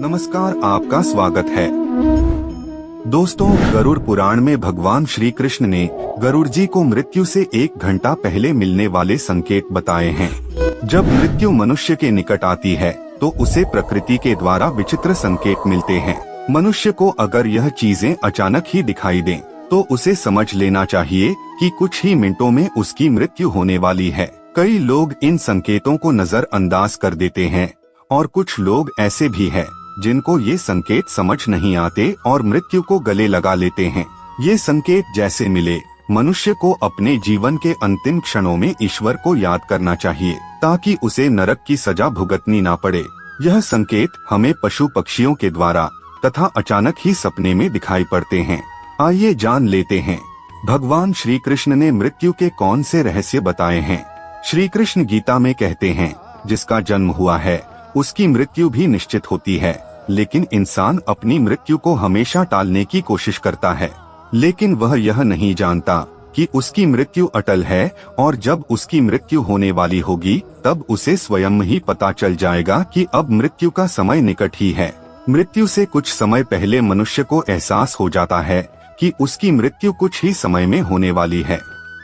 नमस्कार, आपका स्वागत है। दोस्तों, गरुड़ पुराण में भगवान श्री कृष्ण ने गरुड़ जी को मृत्यु से 1 घंटा पहले मिलने वाले संकेत बताए हैं। जब मृत्यु मनुष्य के निकट आती है तो उसे प्रकृति के द्वारा विचित्र संकेत मिलते हैं। मनुष्य को अगर यह चीजें अचानक ही दिखाई दें तो उसे समझ लेना चाहिए कि कुछ ही मिनटों में उसकी मृत्यु होने वाली है। कई लोग इन संकेतों को नजरअंदाज कर देते हैं और कुछ लोग ऐसे भी हैं जिनको ये संकेत समझ नहीं आते और मृत्यु को गले लगा लेते हैं। ये संकेत जैसे मिले, मनुष्य को अपने जीवन के अंतिम क्षणों में ईश्वर को याद करना चाहिए ताकि उसे नरक की सजा भुगतनी ना पड़े। यह संकेत हमें पशु पक्षियों के द्वारा तथा अचानक ही सपने में दिखाई पड़ते हैं। आइए जान लेते हैं, भगवान श्री कृष्ण ने मृत्यु के कौन से रहस्य बताए हैं। श्री कृष्ण गीता में कहते हैं, जिसका जन्म हुआ है उसकी मृत्यु भी निश्चित होती है, लेकिन इंसान अपनी मृत्यु को हमेशा टालने की कोशिश करता है। लेकिन वह यह नहीं जानता कि उसकी मृत्यु अटल है और जब उसकी मृत्यु होने वाली होगी तब उसे स्वयं ही पता चल जाएगा कि अब मृत्यु का समय निकट ही है। मृत्यु से कुछ समय पहले मनुष्य को एहसास हो जाता है कि उसकी मृत्यु कुछ ही समय में होने वाली है।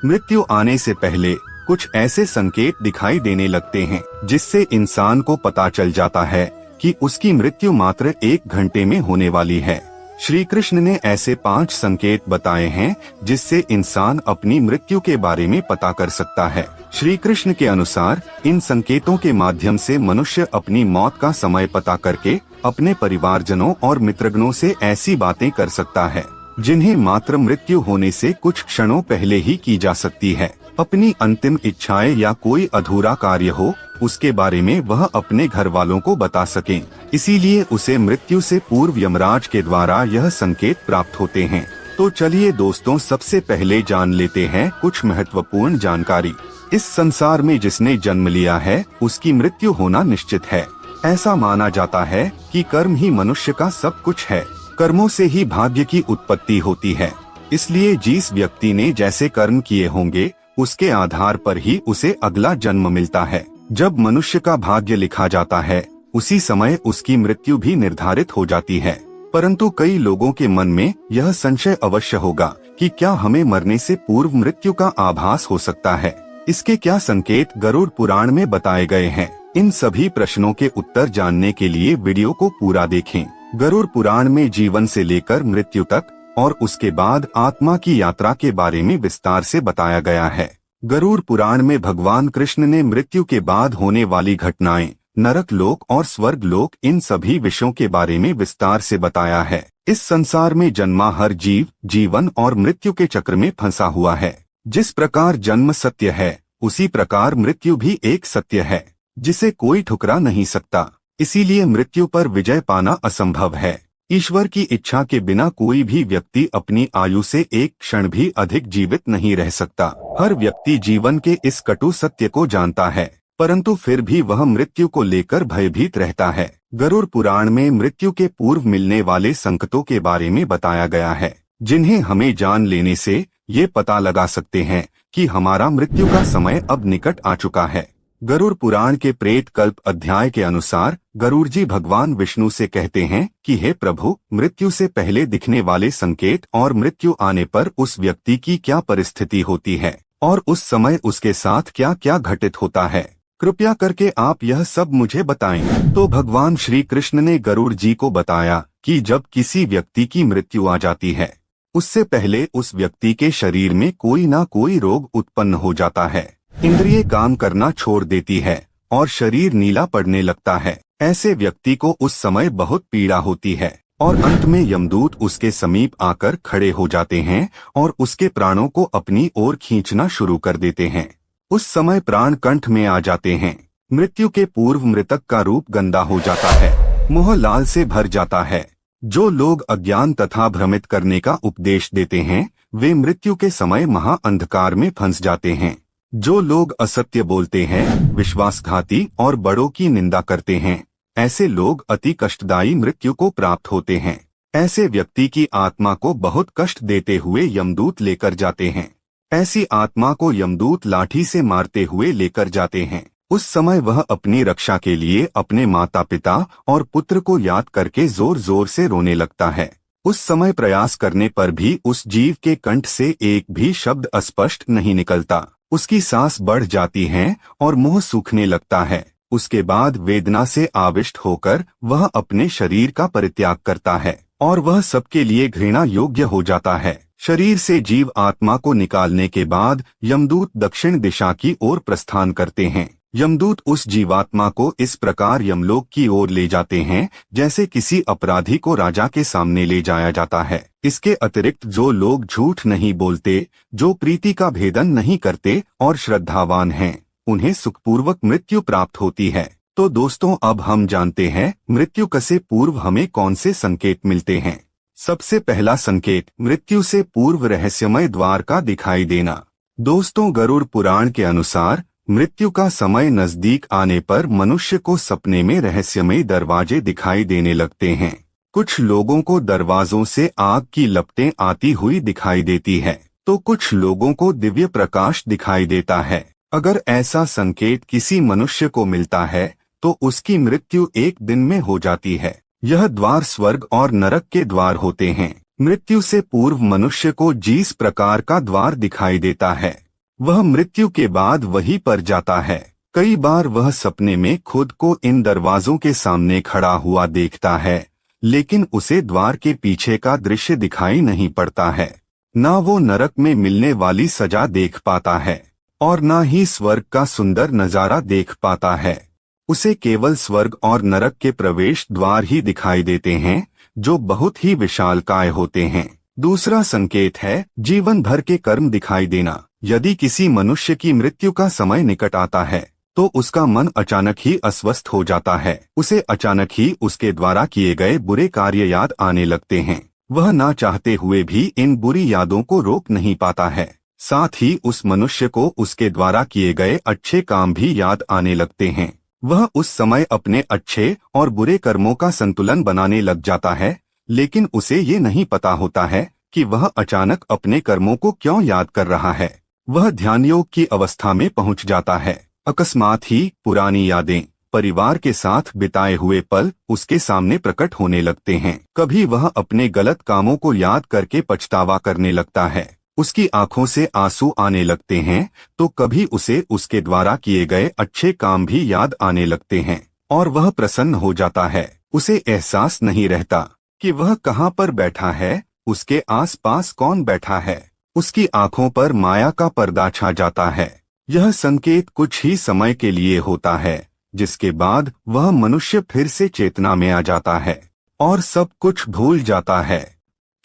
मृत्यु आने से पहले कुछ ऐसे संकेत दिखाई देने लगते हैं जिससे इंसान को पता चल जाता है कि उसकी मृत्यु मात्र 1 घंटे में होने वाली है। श्री कृष्ण ने ऐसे 5 संकेत बताए हैं जिससे इंसान अपनी मृत्यु के बारे में पता कर सकता है। श्री कृष्ण के अनुसार इन संकेतों के माध्यम से मनुष्य अपनी मौत का समय पता करके अपने परिवारजनों और मित्रगणों से ऐसी बातें कर सकता है जिन्हें मात्र मृत्यु होने से कुछ क्षणों पहले ही की जा सकती है। अपनी अंतिम इच्छाएं या कोई अधूरा कार्य हो, उसके बारे में वह अपने घर वालों को बता सकें। इसीलिए उसे मृत्यु से पूर्व यमराज के द्वारा यह संकेत प्राप्त होते हैं। तो चलिए दोस्तों, सबसे पहले जान लेते हैं कुछ महत्वपूर्ण जानकारी। इस संसार में जिसने जन्म लिया है उसकी मृत्यु होना निश्चित है। ऐसा माना जाता है कि कर्म ही मनुष्य का सब कुछ है। कर्मों से ही भाग्य की उत्पत्ति होती है। इसलिए जिस व्यक्ति ने जैसे कर्म किए होंगे उसके आधार पर ही उसे अगला जन्म मिलता है। जब मनुष्य का भाग्य लिखा जाता है उसी समय उसकी मृत्यु भी निर्धारित हो जाती है। परंतु कई लोगों के मन में यह संशय अवश्य होगा कि क्या हमें मरने से पूर्व मृत्यु का आभास हो सकता है। इसके क्या संकेत गरुड़ पुराण में बताए गए हैं। इन सभी प्रश्नों के उत्तर जानने के लिए वीडियो को पूरा देखें। गरुड़ पुराण में जीवन से लेकर मृत्यु तक और उसके बाद आत्मा की यात्रा के बारे में विस्तार से बताया गया है। गरुड़ पुराण में भगवान कृष्ण ने मृत्यु के बाद होने वाली घटनाएं, नरक लोक और स्वर्ग लोक, इन सभी विषयों के बारे में विस्तार से बताया है। इस संसार में जन्मा हर जीव जीवन और मृत्यु के चक्र में फंसा हुआ है। जिस प्रकार जन्म सत्य है उसी प्रकार मृत्यु भी एक सत्य है जिसे कोई ठुकरा नहीं सकता। इसीलिए मृत्यु पर विजय पाना असंभव है। ईश्वर की इच्छा के बिना कोई भी व्यक्ति अपनी आयु से 1 क्षण भी अधिक जीवित नहीं रह सकता। हर व्यक्ति जीवन के इस कटु सत्य को जानता है, परंतु फिर भी वह मृत्यु को लेकर भयभीत रहता है। गरुड़ पुराण में मृत्यु के पूर्व मिलने वाले संकटों के बारे में बताया गया है, जिन्हें हमें जान लेने से ये पता लगा सकते हैं कि हमारा मृत्यु का समय अब निकट आ चुका है। गरुड़ पुराण के प्रेत कल्प अध्याय के अनुसार गरुड़ जी भगवान विष्णु से कहते हैं कि हे प्रभु, मृत्यु से पहले दिखने वाले संकेत और मृत्यु आने पर उस व्यक्ति की क्या परिस्थिति होती है और उस समय उसके साथ क्या क्या घटित होता है, कृपया करके आप यह सब मुझे बताएं। तो भगवान श्री कृष्ण ने गरुड़ जी को बताया कि जब किसी व्यक्ति की मृत्यु आ जाती है उससे पहले उस व्यक्ति के शरीर में कोई ना कोई रोग उत्पन्न हो जाता है। इंद्रिय काम करना छोड़ देती है और शरीर नीला पड़ने लगता है। ऐसे व्यक्ति को उस समय बहुत पीड़ा होती है और अंत में यमदूत उसके समीप आकर खड़े हो जाते हैं और उसके प्राणों को अपनी ओर खींचना शुरू कर देते हैं। उस समय प्राण कंठ में आ जाते हैं। मृत्यु के पूर्व मृतक का रूप गंदा हो जाता है, मुंह लाल से भर जाता है। जो लोग अज्ञान तथा भ्रमित करने का उपदेश देते हैं वे मृत्यु के समय महा अंधकार में फंस जाते हैं। जो लोग असत्य बोलते हैं, विश्वासघाती और बड़ों की निंदा करते हैं, ऐसे लोग अति कष्टदायी मृत्यु को प्राप्त होते हैं। ऐसे व्यक्ति की आत्मा को बहुत कष्ट देते हुए यमदूत लेकर जाते हैं। ऐसी आत्मा को यमदूत लाठी से मारते हुए लेकर जाते हैं। उस समय वह अपनी रक्षा के लिए अपने माता पिता और पुत्र को याद करके जोर जोर से रोने लगता है। उस समय प्रयास करने पर भी उस जीव के कंठ से एक भी शब्द अस्पष्ट नहीं निकलता। उसकी सांस बढ़ जाती है और मुंह सूखने लगता है। उसके बाद वेदना से आविष्ट होकर वह अपने शरीर का परित्याग करता है और वह सबके लिए घृणा योग्य हो जाता है। शरीर से जीव आत्मा को निकालने के बाद यमदूत दक्षिण दिशा की ओर प्रस्थान करते हैं। यमदूत उस जीवात्मा को इस प्रकार यमलोक की ओर ले जाते हैं जैसे किसी अपराधी को राजा के सामने ले जाया जाता है। इसके अतिरिक्त जो लोग झूठ नहीं बोलते, जो प्रीति का भेदन नहीं करते और श्रद्धावान हैं, उन्हें सुखपूर्वक मृत्यु प्राप्त होती है। तो दोस्तों, अब हम जानते हैं मृत्यु से पूर्व हमें कौन से संकेत मिलते हैं। सबसे पहला संकेत, मृत्यु से पूर्व रहस्यमय द्वार का दिखाई देना। दोस्तों, गरुड़ पुराण के अनुसार मृत्यु का समय नजदीक आने पर मनुष्य को सपने में रहस्यमय दरवाजे दिखाई देने लगते हैं। कुछ लोगों को दरवाजों से आग की लपटें आती हुई दिखाई देती है, तो कुछ लोगों को दिव्य प्रकाश दिखाई देता है। अगर ऐसा संकेत किसी मनुष्य को मिलता है तो उसकी मृत्यु एक दिन में हो जाती है। यह द्वार स्वर्ग और नरक के द्वार होते हैं। मृत्यु से पूर्व मनुष्य को जिस प्रकार का द्वार दिखाई देता है, वह मृत्यु के बाद वहीं पर जाता है। कई बार वह सपने में खुद को इन दरवाजों के सामने खड़ा हुआ देखता है, लेकिन उसे द्वार के पीछे का दृश्य दिखाई नहीं पड़ता है। ना वो नरक में मिलने वाली सजा देख पाता है और ना ही स्वर्ग का सुंदर नजारा देख पाता है। उसे केवल स्वर्ग और नरक के प्रवेश द्वार ही दिखाई देते हैं, जो बहुत ही विशालकाय होते हैं। दूसरा संकेत है जीवन भर के कर्म दिखाई देना। यदि किसी मनुष्य की मृत्यु का समय निकट आता है तो उसका मन अचानक ही अस्वस्थ हो जाता है। उसे अचानक ही उसके द्वारा किए गए बुरे कार्य याद आने लगते हैं। वह ना चाहते हुए भी इन बुरी यादों को रोक नहीं पाता है। साथ ही उस मनुष्य को उसके द्वारा किए गए अच्छे काम भी याद आने लगते हैं। वह उस समय अपने अच्छे और बुरे कर्मों का संतुलन बनाने लग जाता है, लेकिन उसे ये नहीं पता होता है कि वह अचानक अपने कर्मों को क्यों याद कर रहा है। वह ध्यान योग की अवस्था में पहुंच जाता है। अकस्मात ही पुरानी यादें, परिवार के साथ बिताए हुए पल उसके सामने प्रकट होने लगते हैं। कभी वह अपने गलत कामों को याद करके पछतावा करने लगता है। उसकी आंखों से आंसू आने लगते हैं, तो कभी उसे उसके द्वारा किए गए अच्छे काम भी याद आने लगते हैं और वह प्रसन्न हो जाता है। उसे एहसास नहीं रहता कि वह कहाँ पर बैठा है, उसके आसपास कौन बैठा है। उसकी आंखों पर माया का पर्दा छा जाता है। यह संकेत कुछ ही समय के लिए होता है, जिसके बाद वह मनुष्य फिर से चेतना में आ जाता है और सब कुछ भूल जाता है।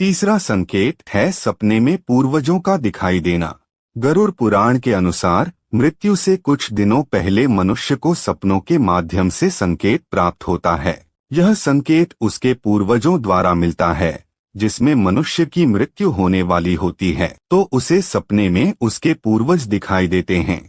तीसरा संकेत है सपने में पूर्वजों का दिखाई देना। गरुड़ पुराण के अनुसार मृत्यु से कुछ दिनों पहले मनुष्य को सपनों के माध्यम से संकेत प्राप्त होता है। यह संकेत उसके पूर्वजों द्वारा मिलता है। जिसमें मनुष्य की मृत्यु होने वाली होती है तो उसे सपने में उसके पूर्वज दिखाई देते हैं।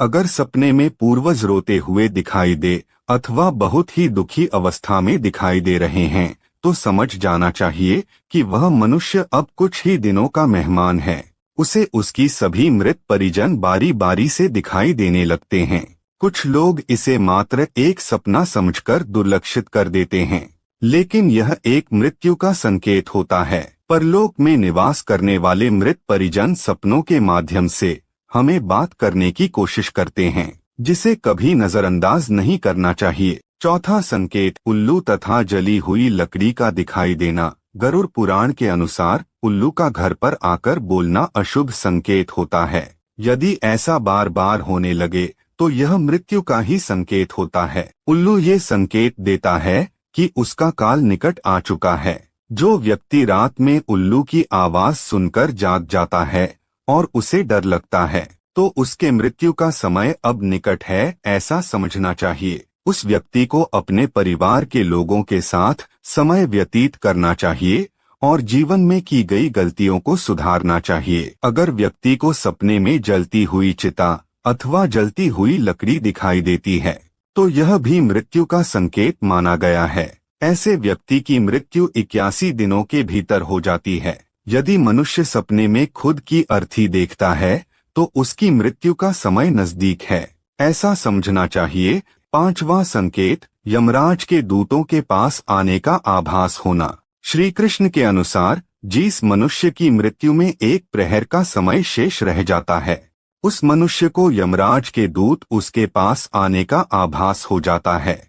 अगर सपने में पूर्वज रोते हुए दिखाई दे अथवा बहुत ही दुखी अवस्था में दिखाई दे रहे हैं तो समझ जाना चाहिए कि वह मनुष्य अब कुछ ही दिनों का मेहमान है। उसे उसकी सभी मृत परिजन बारी बारी से दिखाई देने लगते हैं। कुछ लोग इसे मात्र एक सपना समझकर दुर्लक्षित कर देते हैं, लेकिन यह एक मृत्यु का संकेत होता है। परलोक में निवास करने वाले मृत परिजन सपनों के माध्यम से हमें बात करने की कोशिश करते हैं, जिसे कभी नजरअंदाज नहीं करना चाहिए। चौथा संकेत उल्लू तथा जली हुई लकड़ी का दिखाई देना। गरुड़ पुराण के अनुसार उल्लू का घर पर आकर बोलना अशुभ संकेत होता है। यदि ऐसा बार बार होने लगे तो यह मृत्यु का ही संकेत होता है। उल्लू ये संकेत देता है कि उसका काल निकट आ चुका है। जो व्यक्ति रात में उल्लू की आवाज सुनकर जाग जाता है और उसे डर लगता है तो उसके मृत्यु का समय अब निकट है, ऐसा समझना चाहिए। उस व्यक्ति को अपने परिवार के लोगों के साथ समय व्यतीत करना चाहिए और जीवन में की गई गलतियों को सुधारना चाहिए। अगर व्यक्ति को सपने में जलती हुई चिता अथवा जलती हुई लकड़ी दिखाई देती है तो यह भी मृत्यु का संकेत माना गया है। ऐसे व्यक्ति की मृत्यु 81 दिनों के भीतर हो जाती है। यदि मनुष्य सपने में खुद की अर्थी देखता है तो उसकी मृत्यु का समय नजदीक है, ऐसा समझना चाहिए। पांचवा संकेत, यमराज के दूतों के पास आने का आभास होना। श्री कृष्ण के अनुसार जिस मनुष्य की मृत्यु में एक प्रहर का समय शेष रह जाता है, उस मनुष्य को यमराज के दूत उसके पास आने का आभास हो जाता है।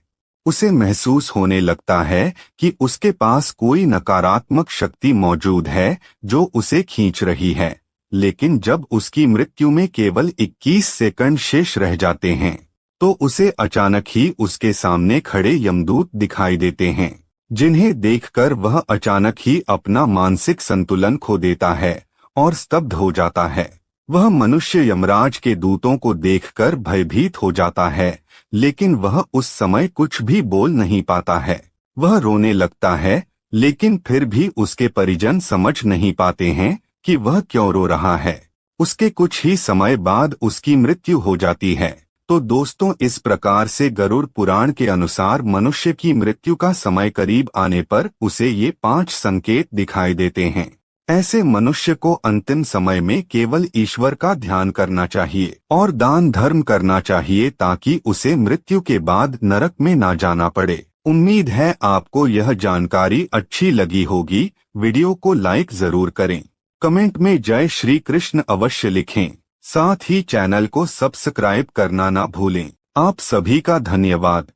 उसे महसूस होने लगता है कि उसके पास कोई नकारात्मक शक्ति मौजूद है जो उसे खींच रही है। लेकिन जब उसकी मृत्यु में केवल 21 सेकंड शेष रह जाते हैं, तो उसे अचानक ही उसके सामने खड़े यमदूत दिखाई देते हैं, जिन्हें देखकर वह अचानक ही अपना मानसिक संतुलन खो देता है और स्तब्ध हो जाता है। वह मनुष्य यमराज के दूतों को देखकर भयभीत हो जाता है, लेकिन वह उस समय कुछ भी बोल नहीं पाता है। वह रोने लगता है, लेकिन फिर भी उसके परिजन समझ नहीं पाते हैं कि वह क्यों रो रहा है। उसके कुछ ही समय बाद उसकी मृत्यु हो जाती है। तो दोस्तों, इस प्रकार से गरुड़ पुराण के अनुसार मनुष्य की मृत्यु का समय करीब आने पर उसे ये 5 संकेत दिखाई देते हैं। ऐसे मनुष्य को अंतिम समय में केवल ईश्वर का ध्यान करना चाहिए और दान धर्म करना चाहिए, ताकि उसे मृत्यु के बाद नरक में ना जाना पड़े। उम्मीद है आपको यह जानकारी अच्छी लगी होगी। वीडियो को लाइक जरूर करें, कमेंट में जय श्री कृष्ण अवश्य लिखें, साथ ही चैनल को सब्सक्राइब करना ना भूलें। आप सभी का धन्यवाद।